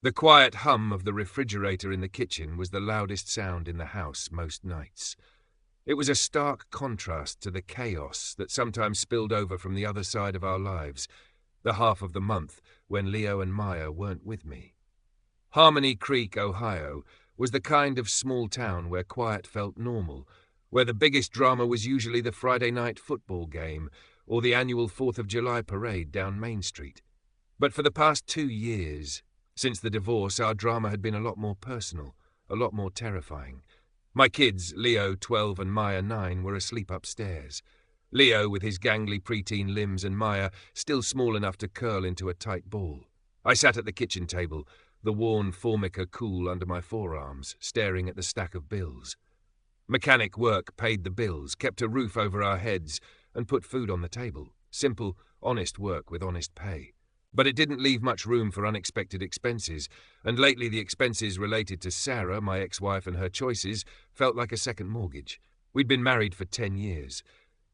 The quiet hum of the refrigerator in the kitchen was the loudest sound in the house most nights. It was a stark contrast to the chaos that sometimes spilled over from the other side of our lives, the half of the month when Leo and Maya weren't with me. Harmony Creek, Ohio, was the kind of small town where quiet felt normal, where the biggest drama was usually the Friday night football game or the annual 4th of July parade down Main Street. But for the past 2 years, since the divorce, our drama had been a lot more personal, a lot more terrifying. My kids, Leo, 12, and Maya, 9, were asleep upstairs. Leo with his gangly preteen limbs and Maya still small enough to curl into a tight ball. I sat at the kitchen table, the worn Formica cool under my forearms, staring at the stack of bills. Mechanic work paid the bills, kept a roof over our heads, and put food on the table. Simple, honest work with honest pay. But it didn't leave much room for unexpected expenses, and lately the expenses related to Sarah, my ex-wife, and her choices felt like a second mortgage. We'd been married for 10 years.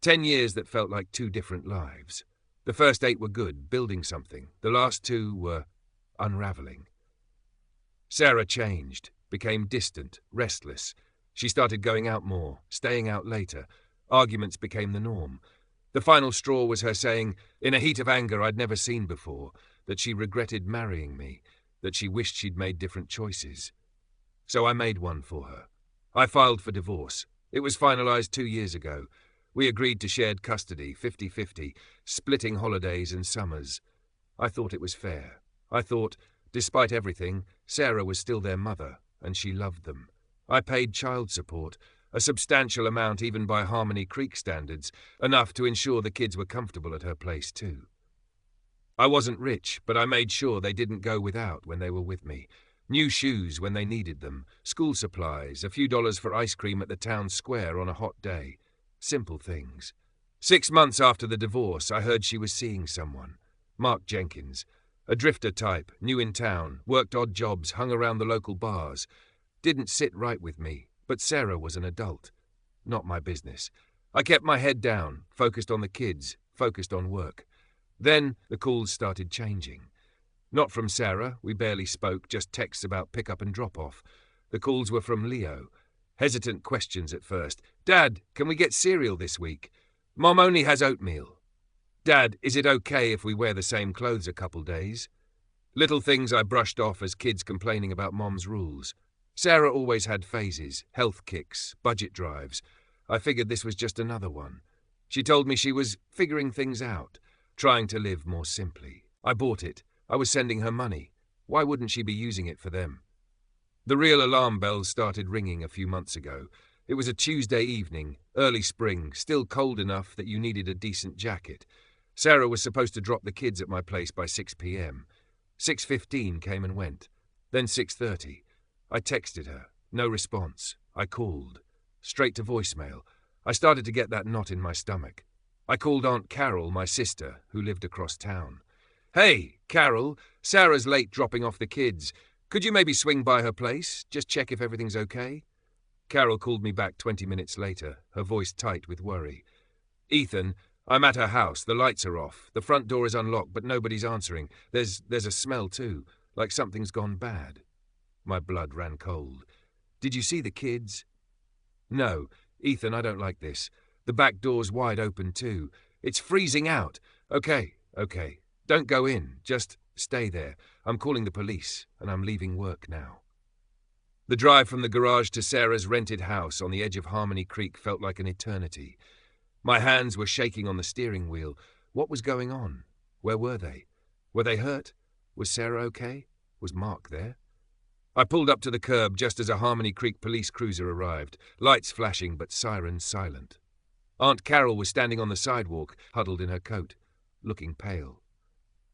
10 years that felt like 2 different lives. The first 8 were good, building something. The last 2 were unraveling. Sarah changed, became distant, restless. She started going out more, staying out later. Arguments became the norm. The final straw was her saying, in a heat of anger I'd never seen before, that she regretted marrying me, that she wished she'd made different choices. So I made one for her. I filed for divorce. It was finalized 2 years ago. We agreed to shared custody, 50-50, splitting holidays and summers. I thought it was fair. I thought, despite everything, Sarah was still their mother, and she loved them. I paid child support, a substantial amount even by Harmony Creek standards, enough to ensure the kids were comfortable at her place too. I wasn't rich, but I made sure they didn't go without when they were with me. New shoes when they needed them, school supplies, a few dollars for ice cream at the town square on a hot day. Simple things. 6 months after the divorce, I heard she was seeing someone. Mark Jenkins. A drifter type, new in town, worked odd jobs, hung around the local bars. Didn't sit right with me, but Sarah was an adult. Not my business. I kept my head down, focused on the kids, focused on work. Then the calls started changing. Not from Sarah, we barely spoke, just texts about pick-up and drop-off. The calls were from Leo. Hesitant questions at first. Dad, can we get cereal this week? Mom only has oatmeal. Dad, is it okay if we wear the same clothes a couple days? Little things I brushed off as kids complaining about Mom's rules. Sarah always had phases, health kicks, budget drives. I figured this was just another one. She told me she was figuring things out, trying to live more simply. I bought it. I was sending her money. Why wouldn't she be using it for them? The real alarm bells started ringing a few months ago. It was a Tuesday evening, early spring, still cold enough that you needed a decent jacket. Sarah was supposed to drop the kids at my place by 6 p.m. 6:15 came and went. Then 6:30. I texted her. No response. I called. Straight to voicemail. I started to get that knot in my stomach. I called Aunt Carol, my sister, who lived across town. Hey, Carol, Sarah's late dropping off the kids. Could you maybe swing by her place? Just check if everything's okay? Carol called me back 20 minutes later, her voice tight with worry. Ethan, I'm at her house. The lights are off. The front door is unlocked, but nobody's answering. There's a smell too, like something's gone bad. My blood ran cold. Did you see the kids? No. Ethan, I don't like this. The back door's wide open too. It's freezing out. Okay. Don't go in. Just stay there. I'm calling the police, and I'm leaving work now. The drive from the garage to Sarah's rented house on the edge of Harmony Creek felt like an eternity. My hands were shaking on the steering wheel. What was going on? Where were they? Were they hurt? Was Sarah okay? Was Mark there? I pulled up to the curb just as a Harmony Creek police cruiser arrived, lights flashing but sirens silent. Aunt Carol was standing on the sidewalk, huddled in her coat, looking pale.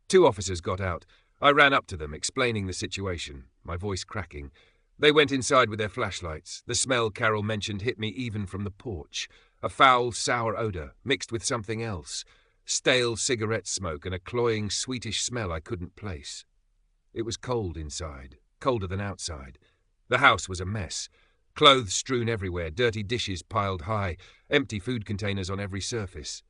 2 officers got out. I ran up to them, explaining the situation, my voice cracking. They went inside with their flashlights. The smell Carol mentioned hit me even from the porch. A foul, sour odor, mixed with something else. Stale cigarette smoke and a cloying, sweetish smell I couldn't place. It was cold inside, colder than outside. The house was a mess. Clothes strewn everywhere, dirty dishes piled high, empty food containers on every surface.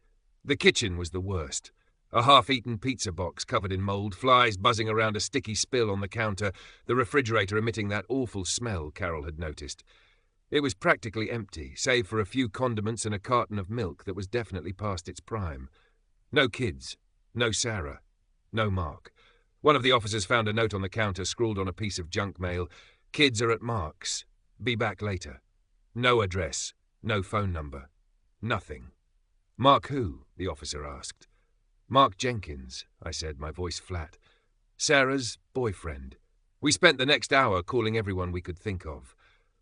The kitchen was the worst. A half-eaten pizza box covered in mould, flies buzzing around a sticky spill on the counter, the refrigerator emitting that awful smell Carol had noticed. It was practically empty, save for a few condiments and a carton of milk that was definitely past its prime. No kids. No Sarah. No Mark. One of the officers found a note on the counter scrawled on a piece of junk mail. Kids are at Mark's. Be back later. No address. No phone number. Nothing. Mark who? The officer asked. Mark Jenkins, I said, my voice flat. Sarah's boyfriend. We spent the next hour calling everyone we could think of.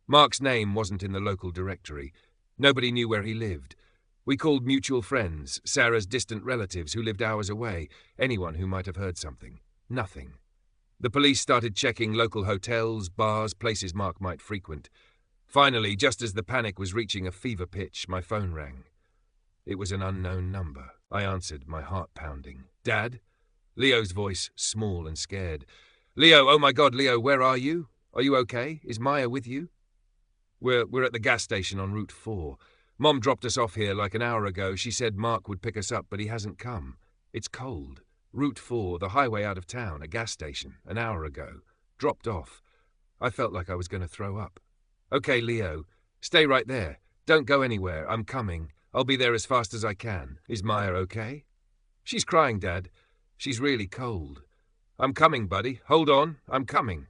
Mark's name wasn't in the local directory. Nobody knew where he lived. We called mutual friends, Sarah's distant relatives who lived hours away, anyone who might have heard something. Nothing. The police started checking local hotels, bars, places Mark might frequent. Finally, just as the panic was reaching a fever pitch, my phone rang. It was an unknown number. I answered, my heart pounding. Dad? Leo's voice, small and scared. Leo, oh my God, Leo, where are you? Are you okay? Is Maya with you? We're at the gas station on Route 4. Mom dropped us off here like an hour ago. She said Mark would pick us up, but he hasn't come. It's cold. Route 4, the highway out of town, a gas station, an hour ago. Dropped off. I felt like I was going to throw up. Okay, Leo, stay right there. Don't go anywhere. I'm coming. I'll be there as fast as I can. Is Maya okay? She's crying, Dad. She's really cold. I'm coming, buddy. Hold on. I'm coming.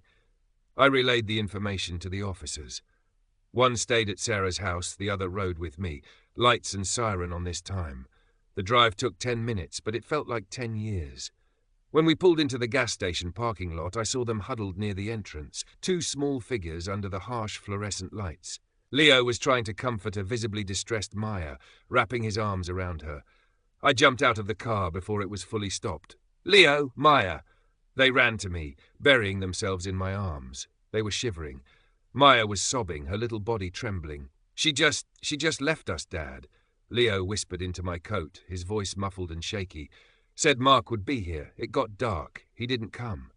I relayed the information to the officers. One stayed at Sarah's house, the other rode with me. Lights and siren on this time. The drive took 10 minutes, but it felt like 10 years. When we pulled into the gas station parking lot, I saw them huddled near the entrance, two small figures under the harsh fluorescent lights. Leo was trying to comfort a visibly distressed Maya, wrapping his arms around her. I jumped out of the car before it was fully stopped. Leo, Maya! They ran to me, burying themselves in my arms. They were shivering. Maya was sobbing, her little body trembling. She just left us, Dad. Leo whispered into my coat, his voice muffled and shaky. Said Mark would be here. It got dark. He didn't come.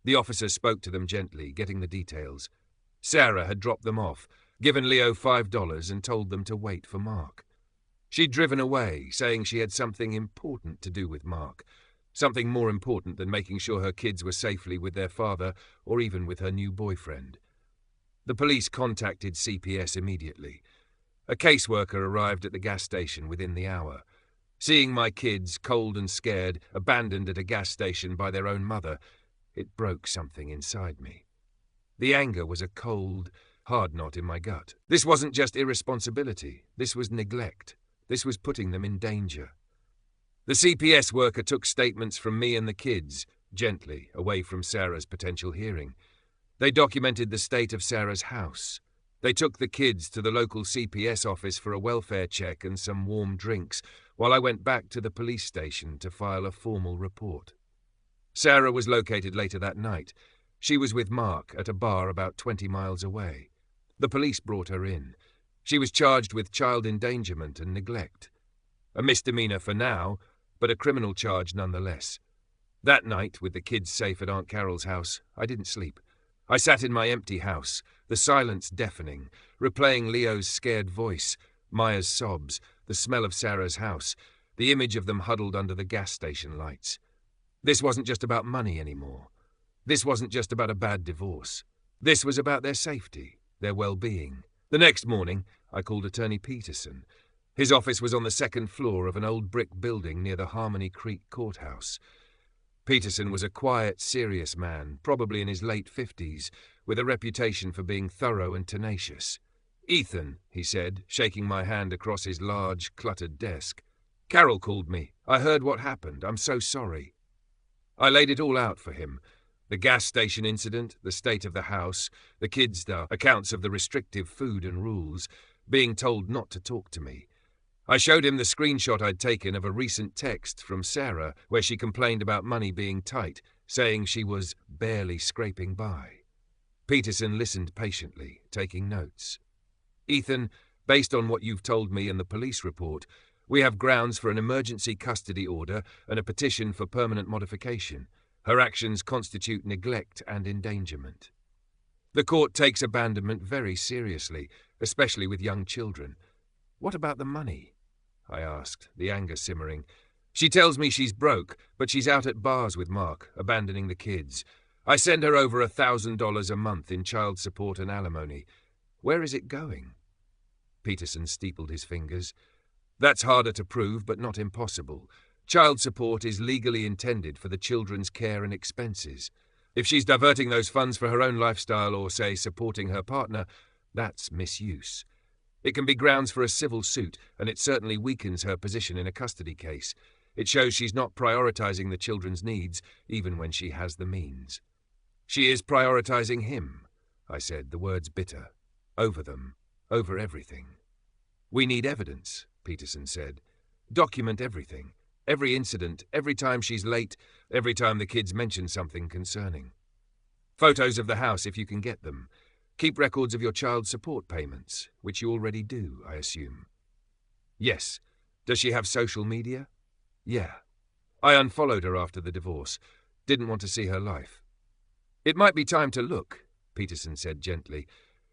The officer spoke to them gently, getting the details. Sarah had dropped them off, given Leo $5 and told them to wait for Mark. She'd driven away, saying she had something important to do with Mark. Something more important than making sure her kids were safely with their father or even with her new boyfriend. The police contacted CPS immediately. A caseworker arrived at the gas station within the hour. Seeing my kids, cold and scared, abandoned at a gas station by their own mother, it broke something inside me. The anger was a cold, hard knot in my gut. This wasn't just irresponsibility. This was neglect. This was putting them in danger. The CPS worker took statements from me and the kids, gently, away from Sarah's potential hearing. They documented the state of Sarah's house. They took the kids to the local CPS office for a welfare check and some warm drinks, while I went back to the police station to file a formal report. Sarah was located later that night. She was with Mark at a bar about 20 miles away. The police brought her in. She was charged with child endangerment and neglect. A misdemeanor for now, but a criminal charge nonetheless. That night, with the kids safe at Aunt Carol's house, I didn't sleep. I sat in my empty house, the silence deafening, replaying Leo's scared voice, Maya's sobs, the smell of Sarah's house, the image of them huddled under the gas station lights. This wasn't just about money anymore. This wasn't just about a bad divorce. This was about their safety, their well-being. The next morning, I called Attorney Peterson. His office was on the second floor of an old brick building near the Harmony Creek Courthouse. Peterson was a quiet, serious man, probably in his late 50s, with a reputation for being thorough and tenacious. "Ethan," he said, shaking my hand across his large, cluttered desk. "Carol called me. I heard what happened. I'm so sorry." I laid it all out for him. The gas station incident, the state of the house, the kids' stuff, accounts of the restrictive food and rules, being told not to talk to me. I showed him the screenshot I'd taken of a recent text from Sarah where she complained about money being tight, saying she was barely scraping by. Peterson listened patiently, taking notes. "Ethan, based on what you've told me in the police report, we have grounds for an emergency custody order and a petition for permanent modification. Her actions constitute neglect and endangerment. The court takes abandonment very seriously, especially with young children. What about the money?" I asked, the anger simmering. She tells me she's broke, but she's out at bars with Mark, abandoning the kids. I send her over $1,000 a month in child support and alimony. Where is it going?" Peterson steepled his fingers. "That's harder to prove, but not impossible. Child support is legally intended for the children's care and expenses. If she's diverting those funds for her own lifestyle or, say, supporting her partner, that's misuse. It can be grounds for a civil suit, and it certainly weakens her position in a custody case. It shows she's not prioritizing the children's needs, even when she has the means." "She is prioritizing him," I said, the words bitter. "Over them. Over everything." "We need evidence," Peterson said. "Document everything. Every incident, every time she's late, every time the kids mention something concerning. Photos of the house if you can get them. Keep records of your child support payments, which you already do, I assume." "Yes. Does she have social media?" "Yeah. I unfollowed her after the divorce. Didn't want to see her life." "It might be time to look," Peterson said gently.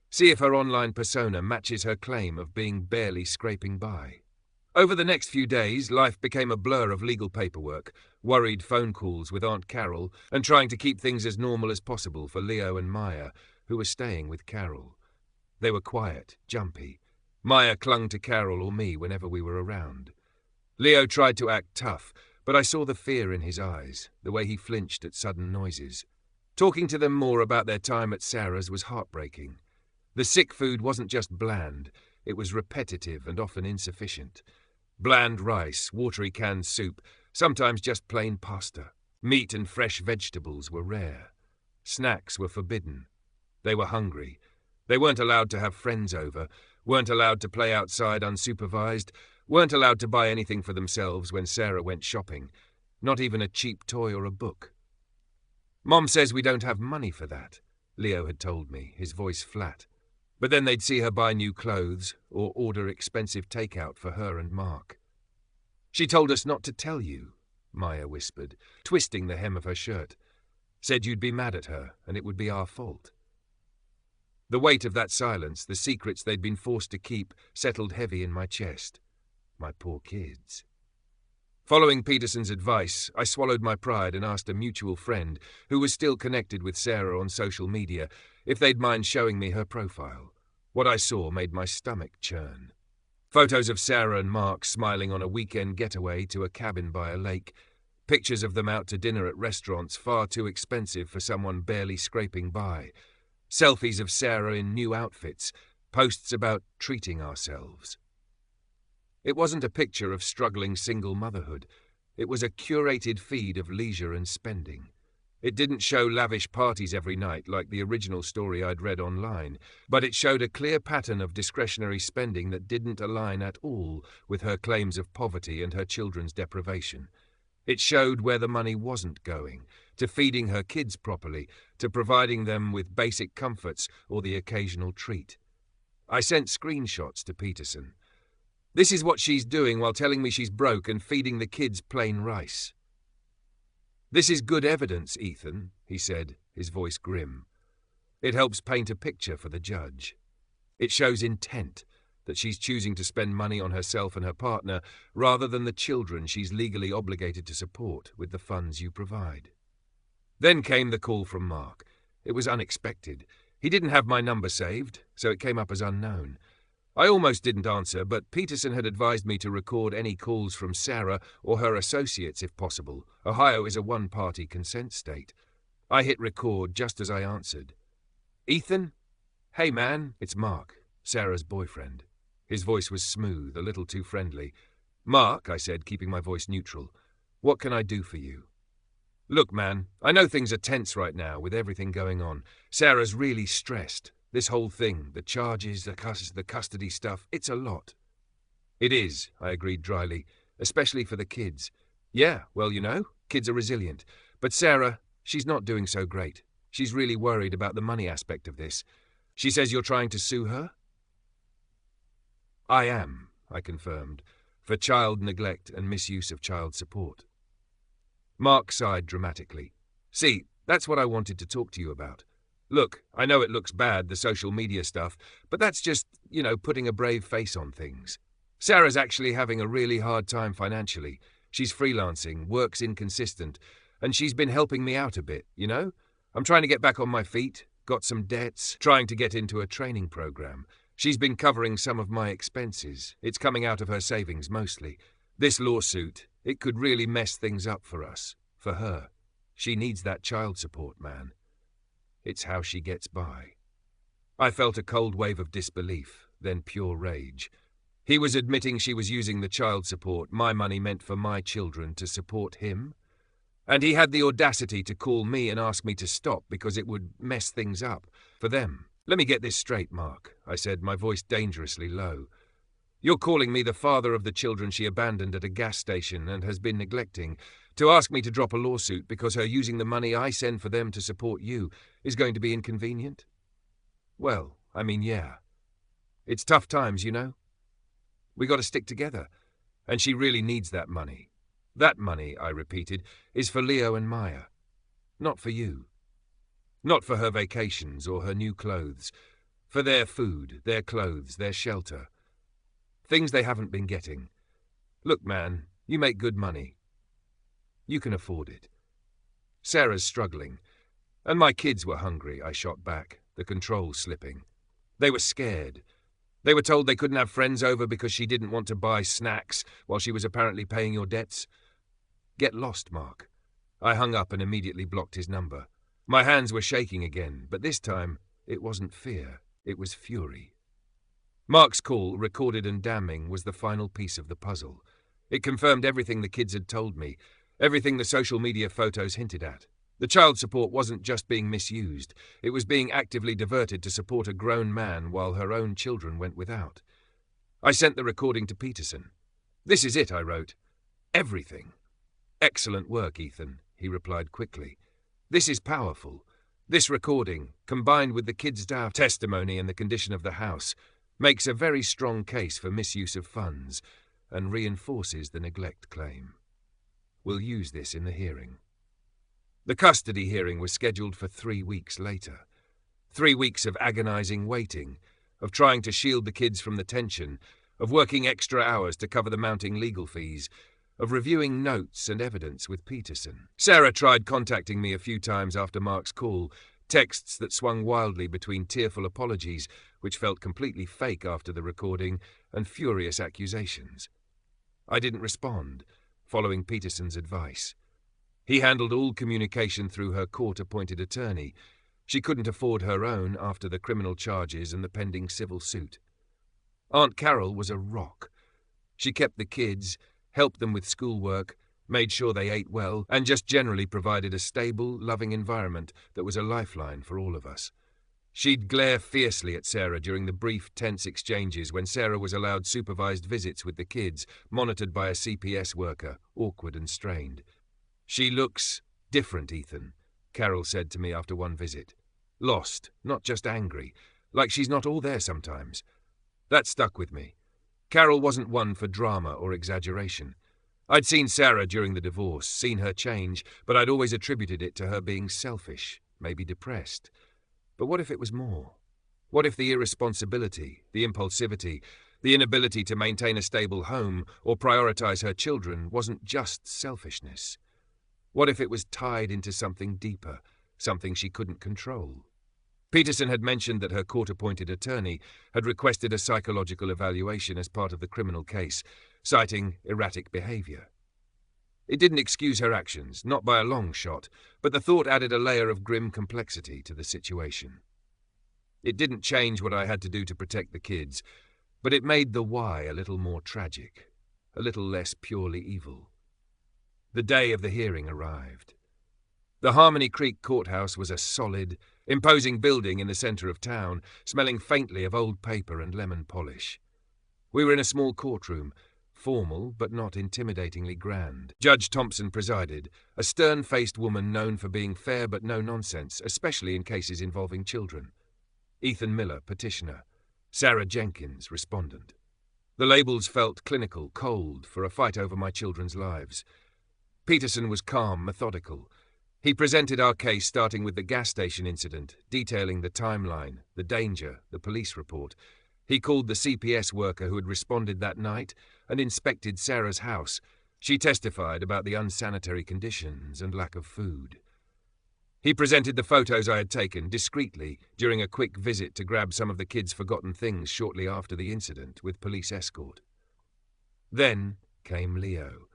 "See if her online persona matches her claim of being barely scraping by." Over the next few days, life became a blur of legal paperwork, worried phone calls with Aunt Carol, and trying to keep things as normal as possible for Leo and Maya, who were staying with Carol. They were quiet, jumpy. Maya clung to Carol or me whenever we were around. Leo tried to act tough, but I saw the fear in his eyes, the way he flinched at sudden noises. Talking to them more about their time at Sarah's was heartbreaking. The sick food wasn't just bland, it was repetitive and often insufficient. Bland rice, watery canned soup, sometimes just plain pasta. Meat and fresh vegetables were rare. Snacks were forbidden. They were hungry. They weren't allowed to have friends over, weren't allowed to play outside unsupervised, weren't allowed to buy anything for themselves when Sarah went shopping, not even a cheap toy or a book. "Mom says we don't have money for that," Leo had told me, his voice flat. But then they'd see her buy new clothes or order expensive takeout for her and Mark. "She told us not to tell you," Maya whispered, twisting the hem of her shirt. "Said you'd be mad at her and it would be our fault." The weight of that silence, the secrets they'd been forced to keep, settled heavy in my chest. My poor kids. Following Peterson's advice, I swallowed my pride and asked a mutual friend, who was still connected with Sarah on social media, if they'd mind showing me her profile. What I saw made my stomach churn. Photos of Sarah and Mark smiling on a weekend getaway to a cabin by a lake. Pictures of them out to dinner at restaurants far too expensive for someone barely scraping by. Selfies of Sarah in new outfits. Posts about treating ourselves. It wasn't a picture of struggling single motherhood. It was a curated feed of leisure and spending. It didn't show lavish parties every night like the original story I'd read online, but it showed a clear pattern of discretionary spending that didn't align at all with her claims of poverty and her children's deprivation. It showed where the money wasn't going, to feeding her kids properly, to providing them with basic comforts or the occasional treat. I sent screenshots to Peterson. "This is what she's doing while telling me she's broke and feeding the kids plain rice." "This is good evidence, Ethan," he said, his voice grim. "It helps paint a picture for the judge. It shows intent, that she's choosing to spend money on herself and her partner rather than the children she's legally obligated to support with the funds you provide." Then came the call from Mark. It was unexpected. He didn't have my number saved, so it came up as unknown. I almost didn't answer, but Peterson had advised me to record any calls from Sarah or her associates if possible. Ohio is a one-party consent state. I hit record just as I answered. "Ethan? Hey man, it's Mark, Sarah's boyfriend." His voice was smooth, a little too friendly. "Mark," I said, keeping my voice neutral, "what can I do for you?" "Look man, I know things are tense right now with everything going on. Sarah's really stressed. This whole thing, the charges, the custody stuff, it's a lot." "It is," I agreed dryly, "especially for the kids." "Yeah, well, you know, kids are resilient. But Sarah, she's not doing so great. She's really worried about the money aspect of this. She says you're trying to sue her?" "I am," I confirmed, "for child neglect and misuse of child support." Mark sighed dramatically. "See, that's what I wanted to talk to you about. Look, I know it looks bad, the social media stuff, but that's just, putting a brave face on things. Sarah's actually having a really hard time financially. She's freelancing, work's inconsistent, and she's been helping me out a bit, you know? I'm trying to get back on my feet, got some debts, trying to get into a training program. She's been covering some of my expenses. It's coming out of her savings mostly. This lawsuit, it could really mess things up for us, for her. She needs that child support, man. It's how she gets by. I felt a cold wave of disbelief, then pure rage. He was admitting she was using the child support, my money meant for my children, to support him? And he had the audacity to call me and ask me to stop because it would mess things up for them. Let me get this straight, Mark, I said, my voice dangerously low. You're calling me the father of the children she abandoned at a gas station and has been neglecting, to ask me to drop a lawsuit because her using the money I send for them to support you is going to be inconvenient? Well, I mean, yeah. It's tough times, you know. We got to stick together, and she really needs that money. That money, I repeated, is for Leo and Maya, not for you. Not for her vacations or her new clothes, for their food, their clothes, their shelter. Things they haven't been getting. Look, man, you make good money. You can afford it. Sarah's struggling, and my kids were hungry, I shot back, the control slipping. They were scared. They were told they couldn't have friends over because she didn't want to buy snacks while she was apparently paying your debts. Get lost, Mark. I hung up and immediately blocked his number. My hands were shaking again, but this time it wasn't fear, it was fury. Mark's call, recorded and damning, was the final piece of the puzzle. It confirmed everything the kids had told me, everything the social media photos hinted at. The child support wasn't just being misused, it was being actively diverted to support a grown man while her own children went without. I sent the recording to Peterson. This is it, I wrote. Everything. Excellent work, Ethan, he replied quickly. This is powerful. This recording, combined with the kids' testimony and the condition of the house, makes a very strong case for misuse of funds and reinforces the neglect claim. We'll use this in the hearing. The custody hearing was scheduled for 3 weeks later. 3 weeks of agonizing waiting, of trying to shield the kids from the tension, of working extra hours to cover the mounting legal fees, of reviewing notes and evidence with Peterson. Sarah tried contacting me a few times after Mark's call, texts that swung wildly between tearful apologies, which felt completely fake after the recording, and furious accusations. I didn't respond, following Peterson's advice. He handled all communication through her court-appointed attorney. She couldn't afford her own after the criminal charges and the pending civil suit. Aunt Carol was a rock. She kept the kids, helped them with schoolwork, made sure they ate well, and just generally provided a stable, loving environment that was a lifeline for all of us. She'd glare fiercely at Sarah during the brief, tense exchanges when Sarah was allowed supervised visits with the kids, monitored by a CPS worker, awkward and strained. She looks different, Ethan, Carol said to me after one visit. Lost, not just angry, like she's not all there sometimes. That stuck with me. Carol wasn't one for drama or exaggeration. I'd seen Sarah during the divorce, seen her change, but I'd always attributed it to her being selfish, maybe depressed. But what if it was more? What if the irresponsibility, the impulsivity, the inability to maintain a stable home or prioritize her children wasn't just selfishness? What if it was tied into something deeper, something she couldn't control? Peterson had mentioned that her court-appointed attorney had requested a psychological evaluation as part of the criminal case, citing erratic behavior. It didn't excuse her actions, not by a long shot, but the thought added a layer of grim complexity to the situation. It didn't change what I had to do to protect the kids, but it made the why a little more tragic, a little less purely evil. The day of the hearing arrived. The Harmony Creek Courthouse was a solid, imposing building in the center of town, smelling faintly of old paper and lemon polish. We were in a small courtroom, formal but not intimidatingly grand. Judge Thompson presided, a stern-faced woman known for being fair but no nonsense, especially in cases involving children. Ethan Miller, petitioner. Sarah Jenkins, respondent. The labels felt clinical, cold, for a fight over my children's lives. Peterson was calm, methodical. He presented our case starting with the gas station incident, detailing the timeline, the danger, the police report. He called the CPS worker who had responded that night and inspected Sarah's house, She testified about the unsanitary conditions and lack of food. He presented the photos I had taken discreetly during a quick visit to grab some of the kids' forgotten things shortly after the incident with police escort. Then came Leo.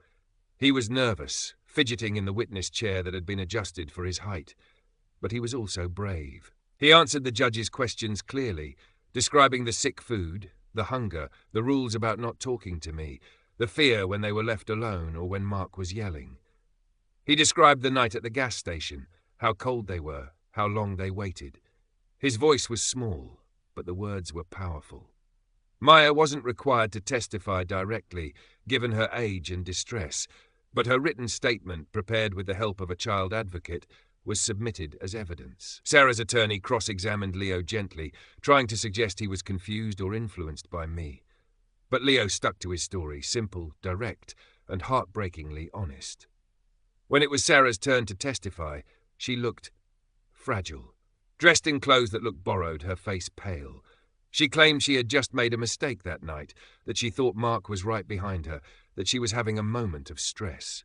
He was nervous, fidgeting in the witness chair that had been adjusted for his height, but he was also brave. He answered the judge's questions clearly, describing the sick food, the hunger, the rules about not talking to me, the fear when they were left alone or when Mark was yelling. He described the night at the gas station, how cold they were, how long they waited. His voice was small, but the words were powerful. Maya wasn't required to testify directly, given her age and distress, but her written statement, prepared with the help of a child advocate, was submitted as evidence. Sarah's attorney cross-examined Leo gently, trying to suggest he was confused or influenced by me. But Leo stuck to his story, simple, direct, and heartbreakingly honest. When it was Sarah's turn to testify, she looked fragile. Dressed in clothes that looked borrowed, her face pale. She claimed she had just made a mistake that night, that she thought Mark was right behind her, that she was having a moment of stress.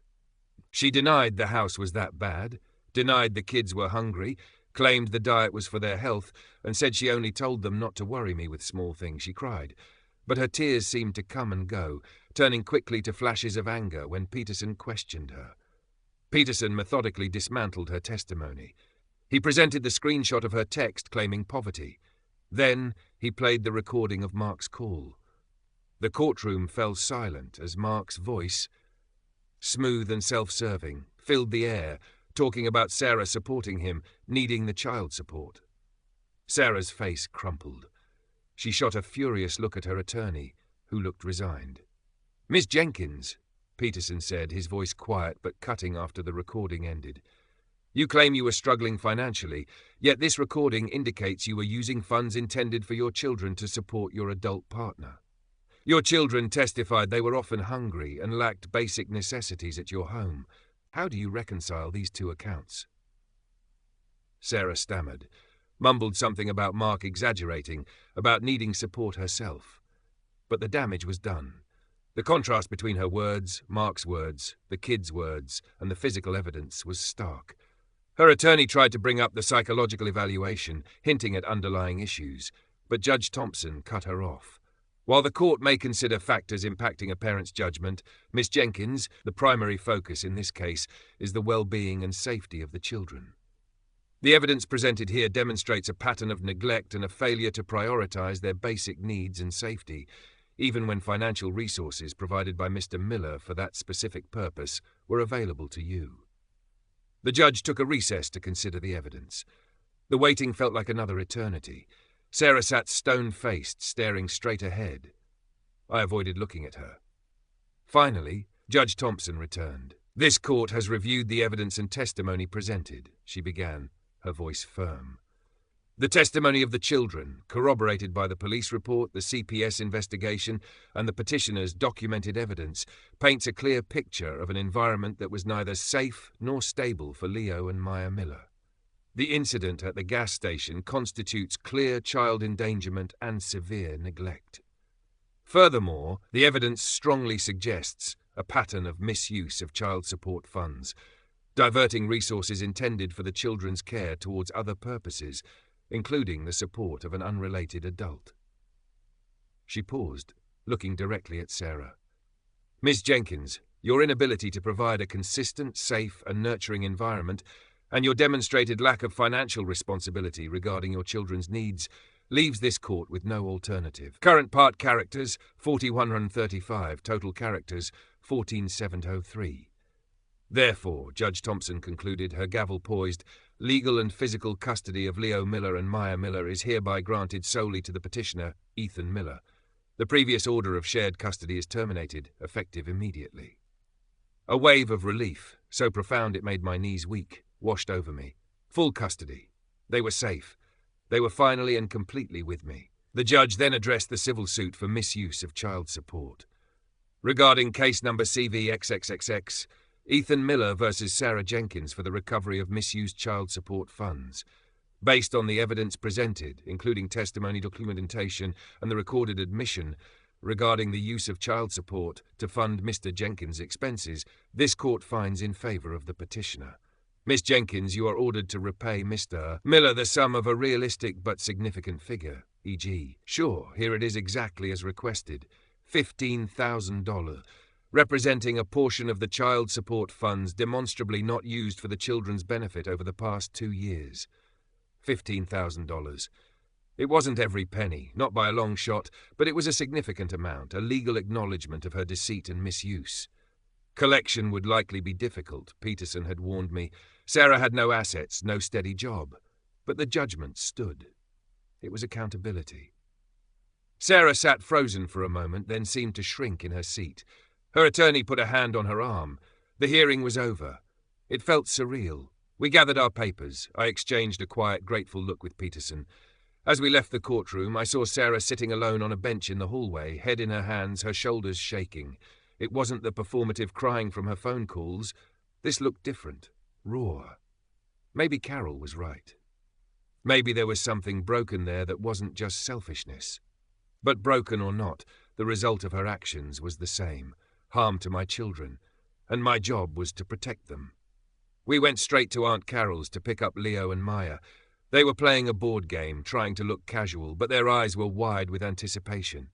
She denied the house was that bad, denied the kids were hungry, claimed the diet was for their health, and said she only told them not to worry me with small things. She cried. But her tears seemed to come and go, turning quickly to flashes of anger when Peterson questioned her. Peterson methodically dismantled her testimony. He presented the screenshot of her text claiming poverty. Then he played the recording of Mark's call. The courtroom fell silent as Mark's voice, smooth and self-serving, filled the air, talking about Sarah supporting him, needing the child support. Sarah's face crumpled. She shot a furious look at her attorney, who looked resigned. "Miss Jenkins," Peterson said, his voice quiet but cutting after the recording ended. "You claim you were struggling financially, yet this recording indicates you were using funds intended for your children to support your adult partner. Your children testified they were often hungry and lacked basic necessities at your home. How do you reconcile these two accounts?" Sarah stammered, mumbled something about Mark exaggerating, about needing support herself. But the damage was done. The contrast between her words, Mark's words, the kids' words, and the physical evidence was stark. Her attorney tried to bring up the psychological evaluation, hinting at underlying issues, but Judge Thompson cut her off. While the court may consider factors impacting a parent's judgment, Miss Jenkins, the primary focus in this case is the well-being and safety of the children. The evidence presented here demonstrates a pattern of neglect and a failure to prioritize their basic needs and safety, even when financial resources provided by Mr. Miller for that specific purpose were available to you. The judge took a recess to consider the evidence. The waiting felt like another eternity. Sarah sat stone-faced, staring straight ahead. I avoided looking at her. Finally, Judge Thompson returned. "This court has reviewed the evidence and testimony presented," she began, her voice firm. "The testimony of the children, corroborated by the police report, the CPS investigation, and the petitioner's documented evidence, paints a clear picture of an environment that was neither safe nor stable for Leo and Maya Miller. The incident at the gas station constitutes clear child endangerment and severe neglect. Furthermore, the evidence strongly suggests a pattern of misuse of child support funds, diverting resources intended for the children's care towards other purposes, including the support of an unrelated adult." She paused, looking directly at Sarah. "Miss Jenkins, your inability to provide a consistent, safe, and nurturing environment, and your demonstrated lack of financial responsibility regarding your children's needs, leaves this court with no alternative. Current part characters, 4,135, total characters, 14,703. Therefore," Judge Thompson concluded, her gavel poised, "legal and physical custody of Leo Miller and Maya Miller is hereby granted solely to the petitioner, Ethan Miller. The previous order of shared custody is terminated, effective immediately." A wave of relief, so profound it made my knees weak, washed over me. Full custody. They were safe. They were finally and completely with me. The judge then addressed the civil suit for misuse of child support. Regarding case number CVXXXX, Ethan Miller versus Sarah Jenkins for the recovery of misused child support funds. Based on the evidence presented, including testimony, documentation, and the recorded admission, regarding the use of child support to fund Mr. Jenkins' expenses, this court finds in favour of the petitioner. Miss Jenkins, you are ordered to repay Mr. Miller the sum of a realistic but significant figure, e.g., sure, here it is exactly as requested, $15,000, representing a portion of the child support funds demonstrably not used for the children's benefit over the past 2 years. $15,000. It wasn't every penny, not by a long shot, but it was a significant amount, a legal acknowledgement of her deceit and misuse. Collection would likely be difficult, Peterson had warned me. Sarah had no assets, no steady job. But the judgment stood. It was accountability. Sarah sat frozen for a moment, then seemed to shrink in her seat. Her attorney put a hand on her arm. The hearing was over. It felt surreal. We gathered our papers. I exchanged a quiet, grateful look with Peterson. As we left the courtroom, I saw Sarah sitting alone on a bench in the hallway, head in her hands, her shoulders shaking. It wasn't the performative crying from her phone calls. This looked different, raw. Maybe Carol was right. Maybe there was something broken there that wasn't just selfishness. But broken or not, the result of her actions was the same, harm to my children, and my job was to protect them. We went straight to Aunt Carol's to pick up Leo and Maya. They were playing a board game, trying to look casual, but their eyes were wide with anticipation.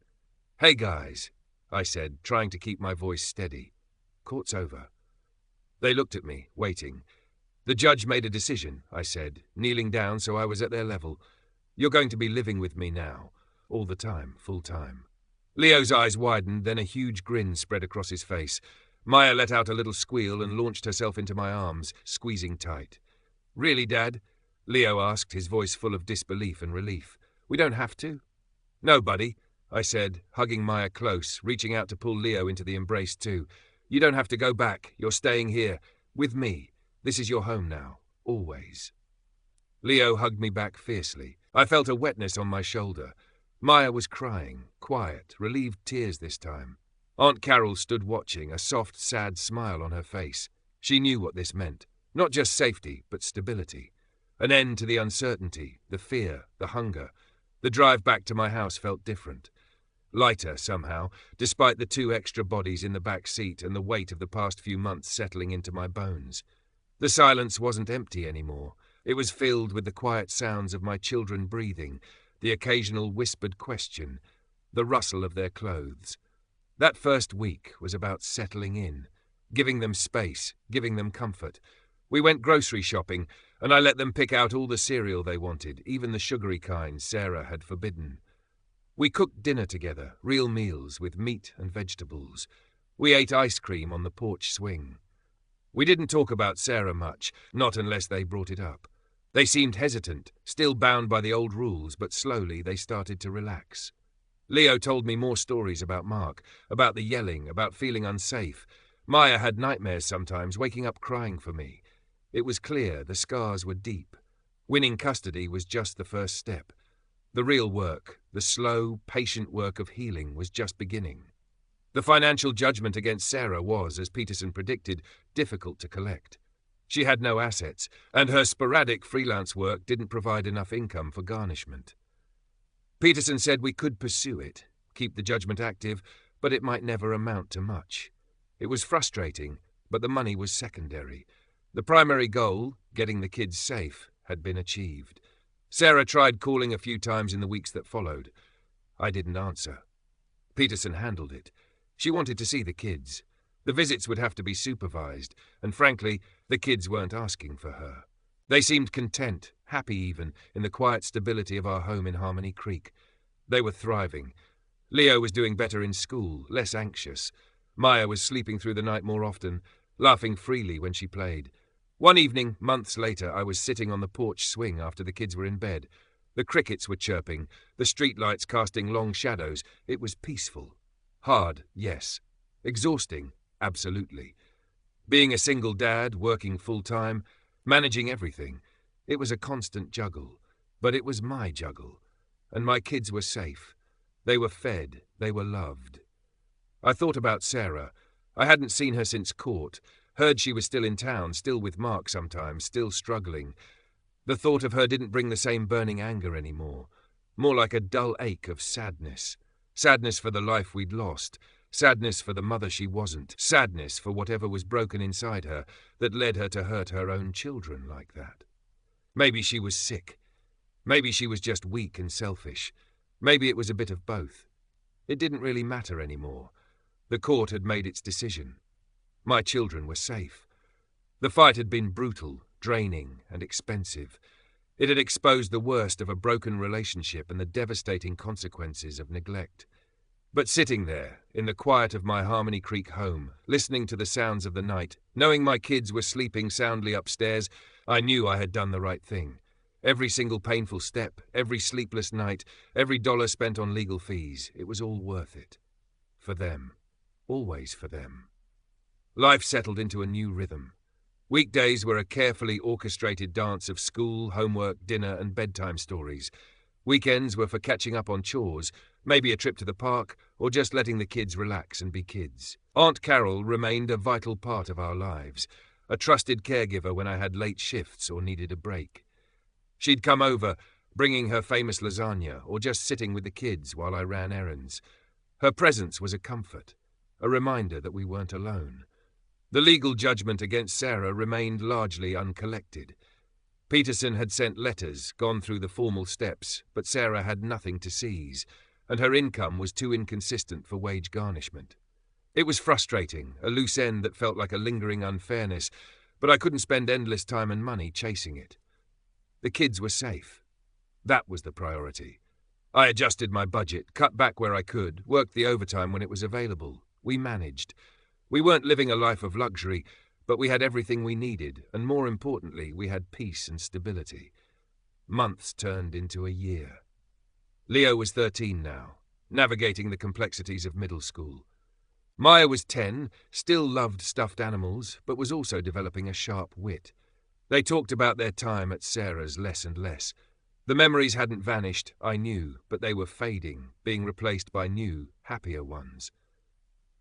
"Hey guys," I said, trying to keep my voice steady. "Court's over." They looked at me, waiting. "The judge made a decision," I said, kneeling down so I was at their level. "You're going to be living with me now, all the time, full time." Leo's eyes widened, then a huge grin spread across his face. Maya let out a little squeal and launched herself into my arms, squeezing tight. "Really, Dad?" Leo asked, his voice full of disbelief and relief. "We don't have to?" "No, buddy," I said, hugging Maya close, reaching out to pull Leo into the embrace too. "You don't have to go back. You're staying here, with me. This is your home now, always." Leo hugged me back fiercely. I felt a wetness on my shoulder. Maya was crying, quiet, relieved tears this time. Aunt Carol stood watching, a soft, sad smile on her face. She knew what this meant. Not just safety, but stability. An end to the uncertainty, the fear, the hunger. The drive back to my house felt different. Lighter, somehow, despite the 2 extra bodies in the back seat and the weight of the past few months settling into my bones. The silence wasn't empty anymore. It was filled with the quiet sounds of my children breathing, the occasional whispered question, the rustle of their clothes. That first week was about settling in, giving them space, giving them comfort. We went grocery shopping, and I let them pick out all the cereal they wanted, even the sugary kind Sarah had forbidden. We cooked dinner together, real meals with meat and vegetables. We ate ice cream on the porch swing. We didn't talk about Sarah much, not unless they brought it up. They seemed hesitant, still bound by the old rules, but slowly they started to relax. Leo told me more stories about Mark, about the yelling, about feeling unsafe. Maya had nightmares sometimes, waking up crying for me. It was clear the scars were deep. Winning custody was just the first step. The real work, the slow, patient work of healing, was just beginning. The financial judgment against Sarah was, as Peterson predicted, difficult to collect. She had no assets, and her sporadic freelance work didn't provide enough income for garnishment. Peterson said we could pursue it, keep the judgment active, but it might never amount to much. It was frustrating, but the money was secondary. The primary goal, getting the kids safe, had been achieved. Sarah tried calling a few times in the weeks that followed. I didn't answer. Peterson handled it. She wanted to see the kids. The visits would have to be supervised, and frankly, the kids weren't asking for her. They seemed content, happy even, in the quiet stability of our home in Harmony Creek. They were thriving. Leo was doing better in school, less anxious. Maya was sleeping through the night more often, laughing freely when she played. One evening, months later, I was sitting on the porch swing after the kids were in bed. The crickets were chirping, the streetlights casting long shadows. It was peaceful. Hard, yes. Exhausting, absolutely. Being a single dad, working full-time, managing everything. It was a constant juggle. But it was my juggle. And my kids were safe. They were fed. They were loved. I thought about Sarah. I hadn't seen her since court. Heard she was still in town, still with Mark sometimes, still struggling. The thought of her didn't bring the same burning anger anymore. More like a dull ache of sadness. Sadness for the life we'd lost. Sadness for the mother she wasn't. Sadness for whatever was broken inside her that led her to hurt her own children like that. Maybe she was sick. Maybe she was just weak and selfish. Maybe it was a bit of both. It didn't really matter anymore. The court had made its decision. My children were safe. The fight had been brutal, draining, and expensive. It had exposed the worst of a broken relationship and the devastating consequences of neglect. But sitting there, in the quiet of my Harmony Creek home, listening to the sounds of the night, knowing my kids were sleeping soundly upstairs, I knew I had done the right thing. Every single painful step, every sleepless night, every dollar spent on legal fees, it was all worth it. For them. Always for them. Life settled into a new rhythm. Weekdays were a carefully orchestrated dance of school, homework, dinner, and bedtime stories. Weekends were for catching up on chores, maybe a trip to the park, or just letting the kids relax and be kids. Aunt Carol remained a vital part of our lives, a trusted caregiver when I had late shifts or needed a break. She'd come over, bringing her famous lasagna, or just sitting with the kids while I ran errands. Her presence was a comfort, a reminder that we weren't alone. The legal judgment against Sarah remained largely uncollected. Peterson had sent letters, gone through the formal steps, but Sarah had nothing to seize, and her income was too inconsistent for wage garnishment. It was frustrating, a loose end that felt like a lingering unfairness, but I couldn't spend endless time and money chasing it. The kids were safe. That was the priority. I adjusted my budget, cut back where I could, worked the overtime when it was available. We managed. We weren't living a life of luxury, but we had everything we needed, and more importantly, we had peace and stability. Months turned into a year. Leo was 13 now, navigating the complexities of middle school. Maya was 10, still loved stuffed animals, but was also developing a sharp wit. They talked about their time at Sarah's less and less. The memories hadn't vanished, I knew, but they were fading, being replaced by new, happier ones.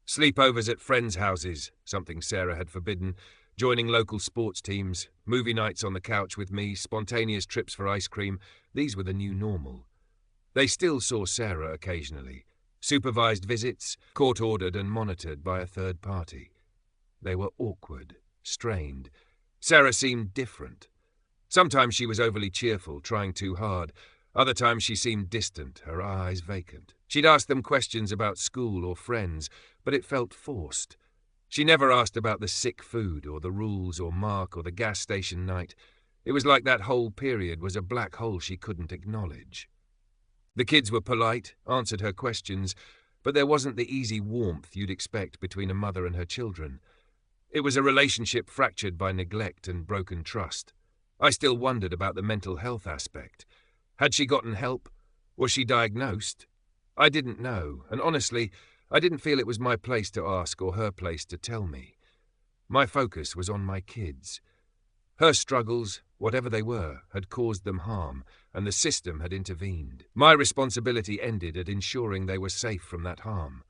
Sleepovers at friends' houses, something Sarah had forbidden, joining local sports teams, movie nights on the couch with me, spontaneous trips for ice cream, these were the new normal. They still saw Sarah occasionally. Supervised visits, court-ordered and monitored by a third party. They were awkward, strained. Sarah seemed different. Sometimes she was overly cheerful, trying too hard. Other times she seemed distant, her eyes vacant. She'd ask them questions about school or friends, but it felt forced. She never asked about the sick food or the rules or Mark or the gas station night. It was like that whole period was a black hole she couldn't acknowledge. The kids were polite, answered her questions, but there wasn't the easy warmth you'd expect between a mother and her children. It was a relationship fractured by neglect and broken trust. I still wondered about the mental health aspect. Had she gotten help? Was she diagnosed? I didn't know, and honestly, I didn't feel it was my place to ask or her place to tell me. My focus was on my kids. Her struggles, whatever they were, had caused them harm, and the system had intervened. My responsibility ended at ensuring they were safe from that harm.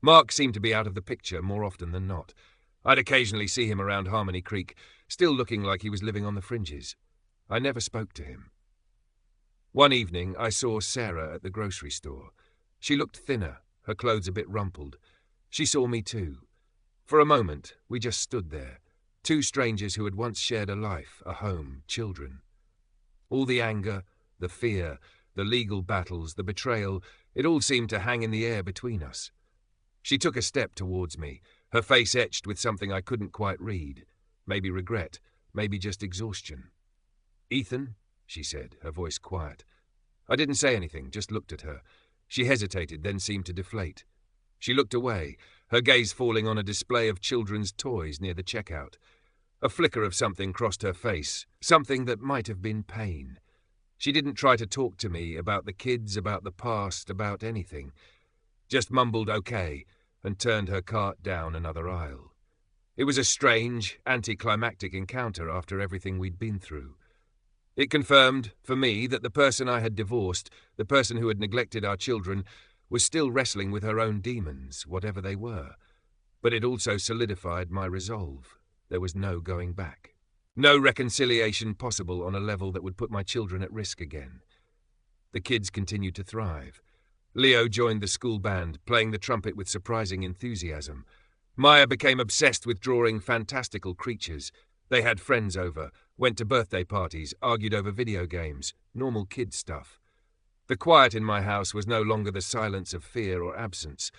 Mark seemed to be out of the picture more often than not. I'd occasionally see him around Harmony Creek, still looking like he was living on the fringes. I never spoke to him. One evening, I saw Sarah at the grocery store. She looked thinner, her clothes a bit rumpled. She saw me too. For a moment, we just stood there, two strangers who had once shared a life, a home, children. All the anger, the fear, the legal battles, the betrayal, it all seemed to hang in the air between us. She took a step towards me, her face etched with something I couldn't quite read. Maybe regret, maybe just exhaustion. "Ethan?" she said, her voice quiet. I didn't say anything, just looked at her. She hesitated, then seemed to deflate. She looked away, her gaze falling on a display of children's toys near the checkout. A flicker of something crossed her face, something that might have been pain. She didn't try to talk to me about the kids, about the past, about anything. Just mumbled okay, and turned her cart down another aisle. It was a strange, anticlimactic encounter after everything we'd been through. It confirmed, for me, that the person I had divorced, the person who had neglected our children, was still wrestling with her own demons, whatever they were. But it also solidified my resolve. There was no going back. No reconciliation possible on a level that would put my children at risk again. The kids continued to thrive. Leo joined the school band, playing the trumpet with surprising enthusiasm. Maya became obsessed with drawing fantastical creatures. They had friends over, went to birthday parties, argued over video games, normal kid stuff. The quiet in my house was no longer the silence of fear or absence,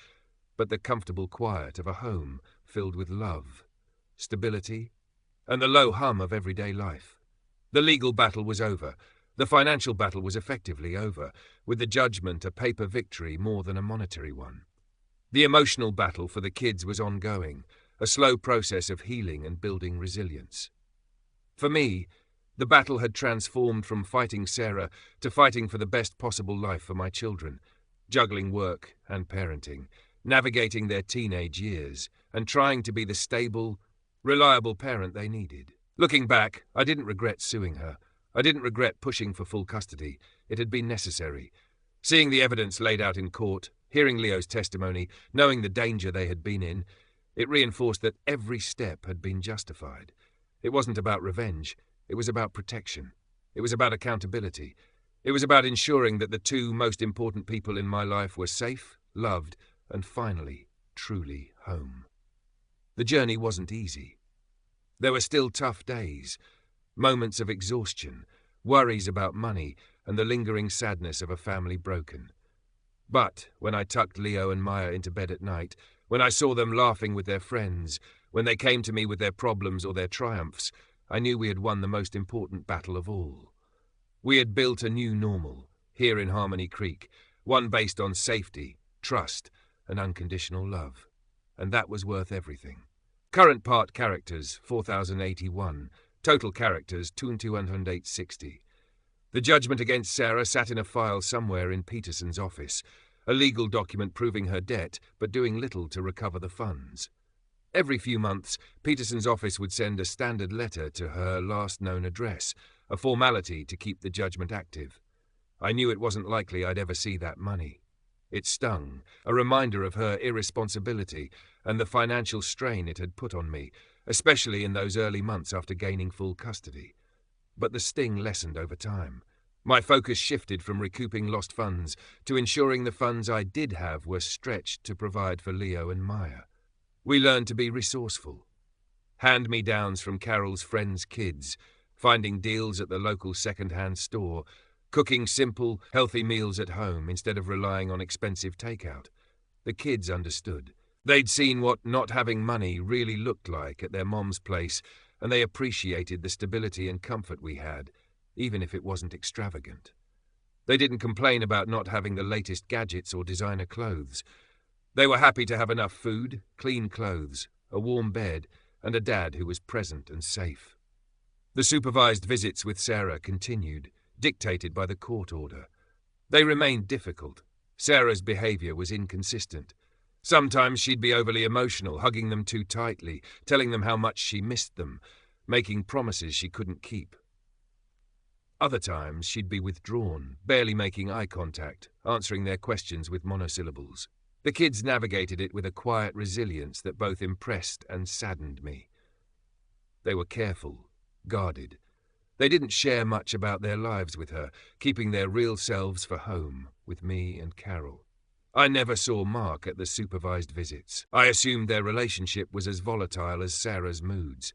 but the comfortable quiet of a home filled with love, stability, and the low hum of everyday life. The legal battle was over. The financial battle was effectively over, with the judgment a paper victory more than a monetary one. The emotional battle for the kids was ongoing, a slow process of healing and building resilience. For me, the battle had transformed from fighting Sarah to fighting for the best possible life for my children, juggling work and parenting, navigating their teenage years, and trying to be the stable, reliable parent they needed. Looking back, I didn't regret suing her. I didn't regret pushing for full custody. It had been necessary. Seeing the evidence laid out in court, hearing Leo's testimony, knowing the danger they had been in, it reinforced that every step had been justified. It wasn't about revenge. It was about protection. It was about accountability. It was about ensuring that the two most important people in my life were safe, loved, and finally, truly home. The journey wasn't easy. There were still tough days, moments of exhaustion, worries about money, and the lingering sadness of a family broken. But when I tucked Leo and Maya into bed at night, when I saw them laughing with their friends, when they came to me with their problems or their triumphs, I knew we had won the most important battle of all. We had built a new normal, here in Harmony Creek, one based on safety, trust, and unconditional love. And that was worth everything. Current part characters, 4,081. Total characters, 2,260. The judgment against Sarah sat in a file somewhere in Peterson's office, a legal document proving her debt, but doing little to recover the funds. Every few months, Peterson's office would send a standard letter to her last known address, a formality to keep the judgment active. I knew it wasn't likely I'd ever see that money. It stung, a reminder of her irresponsibility and the financial strain it had put on me, especially in those early months after gaining full custody. But the sting lessened over time. My focus shifted from recouping lost funds to ensuring the funds I did have were stretched to provide for Leo and Maya. We learned to be resourceful. Hand-me-downs from Carol's friends' kids, finding deals at the local second-hand store, cooking simple, healthy meals at home instead of relying on expensive takeout. The kids understood. They'd seen what not having money really looked like at their mom's place, and they appreciated the stability and comfort we had, even if it wasn't extravagant. They didn't complain about not having the latest gadgets or designer clothes. They were happy to have enough food, clean clothes, a warm bed, and a dad who was present and safe. The supervised visits with Sarah continued, dictated by the court order. They remained difficult. Sarah's behavior was inconsistent. Sometimes she'd be overly emotional, hugging them too tightly, telling them how much she missed them, making promises she couldn't keep. Other times she'd be withdrawn, barely making eye contact, answering their questions with monosyllables. The kids navigated it with a quiet resilience that both impressed and saddened me. They were careful, guarded. They didn't share much about their lives with her, keeping their real selves for home, with me and Carol. I never saw Mark at the supervised visits. I assumed their relationship was as volatile as Sarah's moods.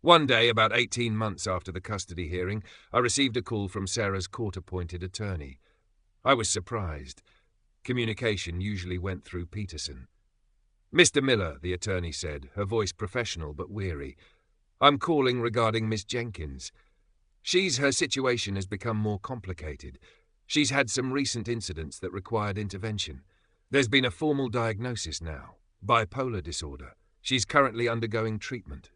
One day, about 18 months after the custody hearing, I received a call from Sarah's court-appointed attorney. I was surprised. Communication usually went through Peterson. "Mr. Miller," the attorney said, her voice professional but weary. "I'm calling regarding Miss Jenkins. Her situation has become more complicated. She's had some recent incidents that required intervention. There's been a formal diagnosis now, bipolar disorder. She's currently undergoing treatment."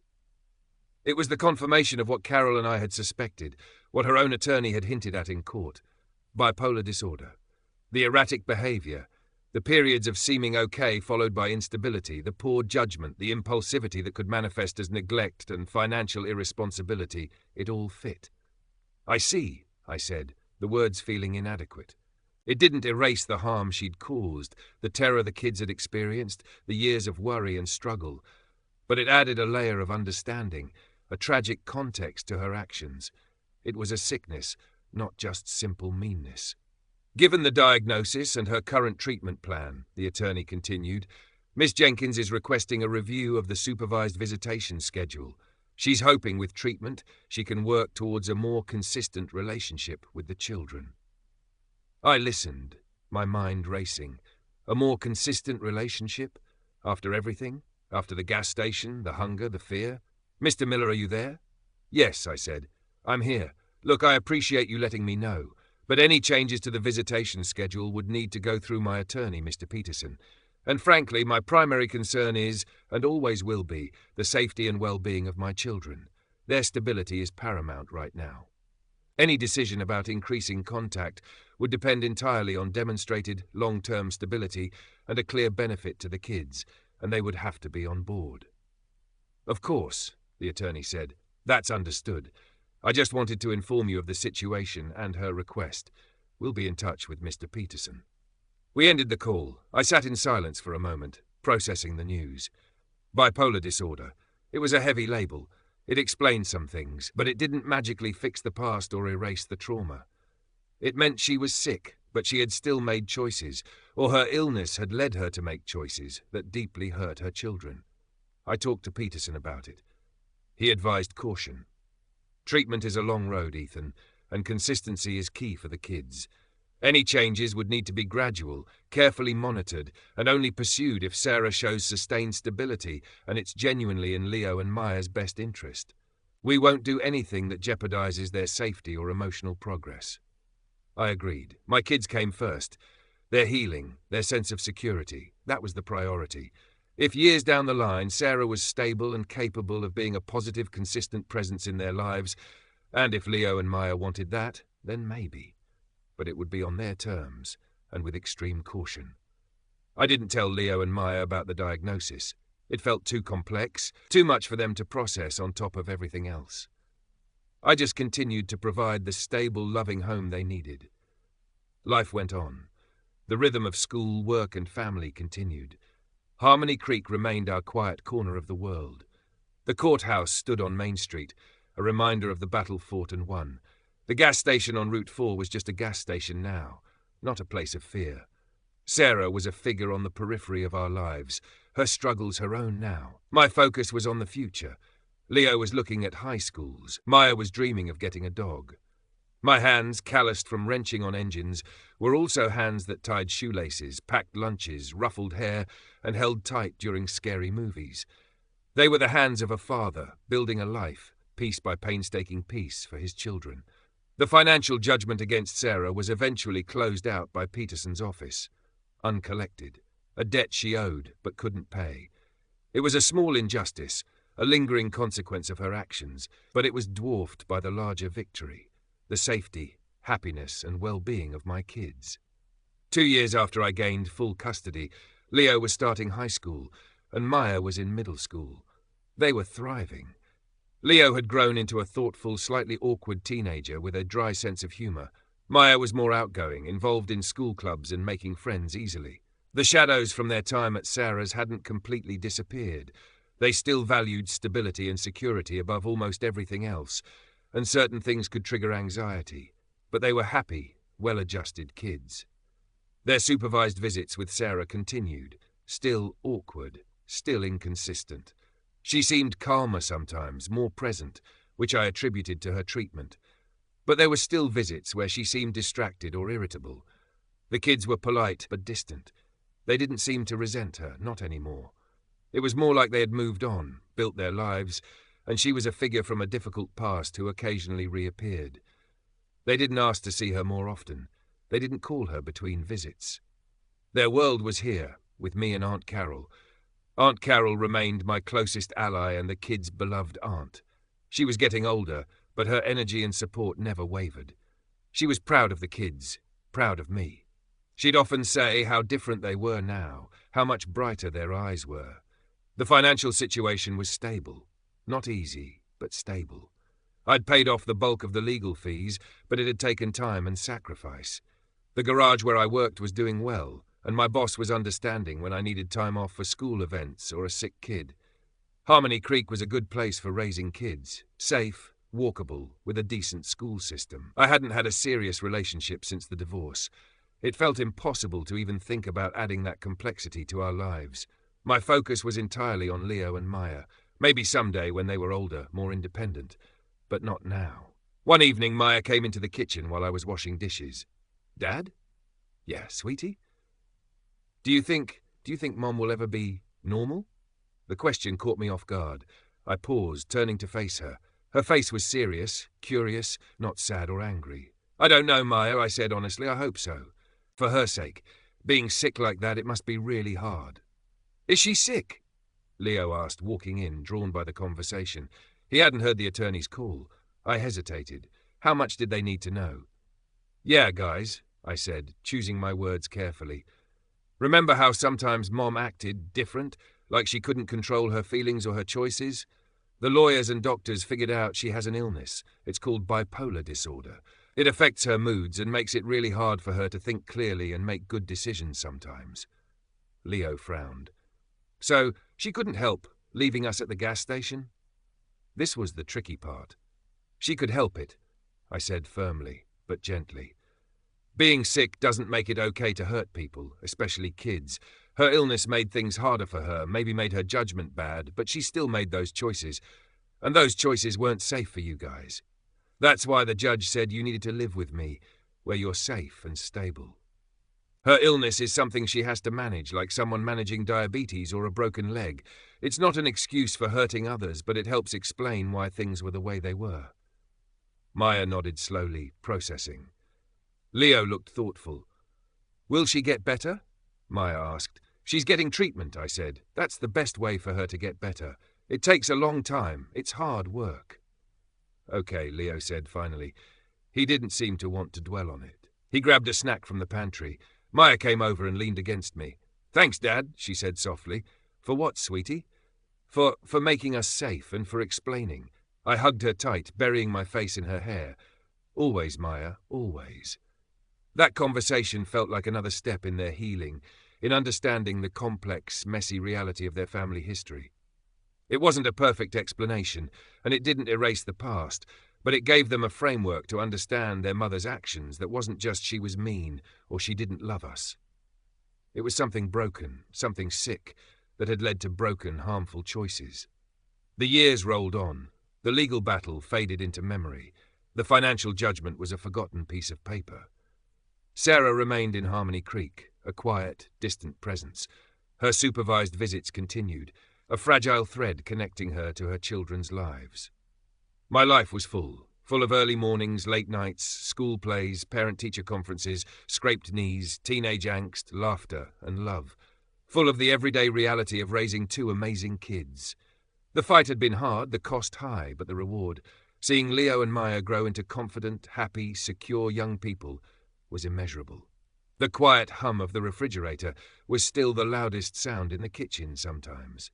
It was the confirmation of what Carol and I had suspected, what her own attorney had hinted at in court. Bipolar disorder. The erratic behavior, the periods of seeming okay followed by instability, the poor judgment, the impulsivity that could manifest as neglect and financial irresponsibility, it all fit. "I see," I said, the words feeling inadequate. It didn't erase the harm she'd caused, the terror the kids had experienced, the years of worry and struggle, but it added a layer of understanding, a tragic context to her actions. It was a sickness, not just simple meanness. Given the diagnosis and her current treatment plan, the attorney continued, Miss Jenkins is requesting a review of the supervised visitation schedule. She's hoping with treatment she can work towards a more consistent relationship with the children. I listened, my mind racing. A more consistent relationship? After everything? After the gas station, the hunger, the fear? Mr. Miller, are you there? Yes, I said. I'm here. Look, I appreciate you letting me know, but any changes to the visitation schedule would need to go through my attorney, Mr. Peterson. And frankly, my primary concern is, and always will be, the safety and well-being of my children. Their stability is paramount right now. Any decision about increasing contact would depend entirely on demonstrated long-term stability and a clear benefit to the kids, and they would have to be on board. Of course, the attorney said. That's understood. I just wanted to inform you of the situation and her request. We'll be in touch with Mr. Peterson. We ended the call. I sat in silence for a moment, processing the news. Bipolar disorder. It was a heavy label. It explained some things, but it didn't magically fix the past or erase the trauma. It meant she was sick, but she had still made choices, or her illness had led her to make choices that deeply hurt her children. I talked to Peterson about it. He advised caution. Treatment is a long road, Ethan, and consistency is key for the kids. Any changes would need to be gradual, carefully monitored, and only pursued if Sarah shows sustained stability and it's genuinely in Leo and Maya's best interest. We won't do anything that jeopardizes their safety or emotional progress. I agreed. My kids came first. Their healing, their sense of security, that was the priority. If years down the line Sarah was stable and capable of being a positive, consistent presence in their lives, and if Leo and Maya wanted that, then maybe. But it would be on their terms, and with extreme caution. I didn't tell Leo and Maya about the diagnosis. It felt too complex, too much for them to process on top of everything else. I just continued to provide the stable, loving home they needed. Life went on. The rhythm of school, work, and family continued. Harmony Creek remained our quiet corner of the world. The courthouse stood on Main Street, a reminder of the battle fought and won. The gas station on Route 4 was just a gas station now, not a place of fear. Sarah was a figure on the periphery of our lives, her struggles her own now. My focus was on the future. Leo was looking at high schools. Maya was dreaming of getting a dog. My hands, calloused from wrenching on engines, were also hands that tied shoelaces, packed lunches, ruffled hair, and held tight during scary movies. They were the hands of a father, building a life, piece by painstaking piece, for his children. The financial judgment against Sarah was eventually closed out by Peterson's office. Uncollected. A debt she owed, but couldn't pay. It was a small injustice, a lingering consequence of her actions, but it was dwarfed by the larger victory, the safety, happiness, and well-being of my kids. 2 years after I gained full custody, Leo was starting high school, and Maya was in middle school. They were thriving. Leo had grown into a thoughtful, slightly awkward teenager with a dry sense of humor. Maya was more outgoing, involved in school clubs and making friends easily. The shadows from their time at Sarah's hadn't completely disappeared. They still valued stability and security above almost everything else, and certain things could trigger anxiety. But they were happy, well-adjusted kids. Their supervised visits with Sarah continued, still awkward, still inconsistent. She seemed calmer sometimes, more present, which I attributed to her treatment. But there were still visits where she seemed distracted or irritable. The kids were polite but distant. They didn't seem to resent her, not anymore. It was more like they had moved on, built their lives, and she was a figure from a difficult past who occasionally reappeared. They didn't ask to see her more often. They didn't call her between visits. Their world was here, with me and Aunt Carol. Aunt Carol remained my closest ally and the kids' beloved aunt. She was getting older, but her energy and support never wavered. She was proud of the kids, proud of me. She'd often say how different they were now, how much brighter their eyes were. The financial situation was stable. Not easy, but stable. I'd paid off the bulk of the legal fees, but it had taken time and sacrifice. The garage where I worked was doing well, and my boss was understanding when I needed time off for school events or a sick kid. Harmony Creek was a good place for raising kids, safe, walkable, with a decent school system. I hadn't had a serious relationship since the divorce. It felt impossible to even think about adding that complexity to our lives. My focus was entirely on Leo and Maya. Maybe someday when they were older, more independent. But not now. One evening, Maya came into the kitchen while I was washing dishes. "Dad?" "Yeah, sweetie?" Do you think Mom will ever be normal?" The question caught me off guard. I paused, turning to face her. Her face was serious, curious, not sad or angry. "I don't know, Maya," I said honestly. "I hope so. For her sake. Being sick like that, it must be really hard." "Is she sick?" Leo asked, walking in, drawn by the conversation. He hadn't heard the attorney's call. I hesitated. How much did they need to know? "Yeah, guys," I said, choosing my words carefully. "Remember how sometimes Mom acted different, like she couldn't control her feelings or her choices? The lawyers and doctors figured out she has an illness. It's called bipolar disorder. It affects her moods and makes it really hard for her to think clearly and make good decisions sometimes." Leo frowned. "So she couldn't help leaving us at the gas station?" This was the tricky part. "She could help it," I said firmly, but gently. "Being sick doesn't make it okay to hurt people, especially kids. Her illness made things harder for her, maybe made her judgment bad, but she still made those choices. And those choices weren't safe for you guys. That's why the judge said you needed to live with me, where you're safe and stable. Her illness is something she has to manage, like someone managing diabetes or a broken leg. It's not an excuse for hurting others, but it helps explain why things were the way they were." Maya nodded slowly, processing. Leo looked thoughtful. "Will she get better?" Maya asked. "She's getting treatment," I said. "That's the best way for her to get better. It takes a long time. It's hard work." "Okay," Leo said finally. He didn't seem to want to dwell on it. He grabbed a snack from the pantry. Maya came over and leaned against me. "Thanks, Dad," she said softly. "For what, sweetie?" For making us safe and for explaining." I hugged her tight, burying my face in her hair. "Always, Maya, always." That conversation felt like another step in their healing, in understanding the complex, messy reality of their family history. It wasn't a perfect explanation, and it didn't erase the past, but it gave them a framework to understand their mother's actions that wasn't just she was mean or she didn't love us. It was something broken, something sick, that had led to broken, harmful choices. The years rolled on. The legal battle faded into memory. The financial judgment was a forgotten piece of paper. Sarah remained in Harmony Creek, a quiet, distant presence. Her supervised visits continued, a fragile thread connecting her to her children's lives. My life was full of early mornings, late nights, school plays, parent-teacher conferences, scraped knees, teenage angst, laughter, and love. Full of the everyday reality of raising two amazing kids. The fight had been hard, the cost high, but the reward, seeing Leo and Maya grow into confident, happy, secure young people, was immeasurable. The quiet hum of the refrigerator was still the loudest sound in the kitchen sometimes.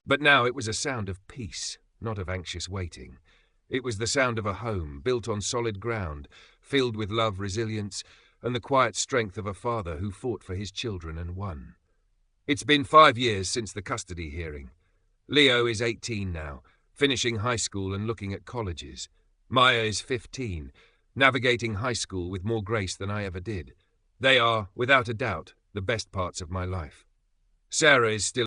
But now it was a sound of peace, not of anxious waiting. It was the sound of a home built on solid ground, filled with love, resilience, and the quiet strength of a father who fought for his children and won. It's been 5 years since the custody hearing. Leo is 18 now, finishing high school and looking at colleges. Maya is 15, navigating high school with more grace than I ever did. They are, without a doubt, the best parts of my life. Sarah is still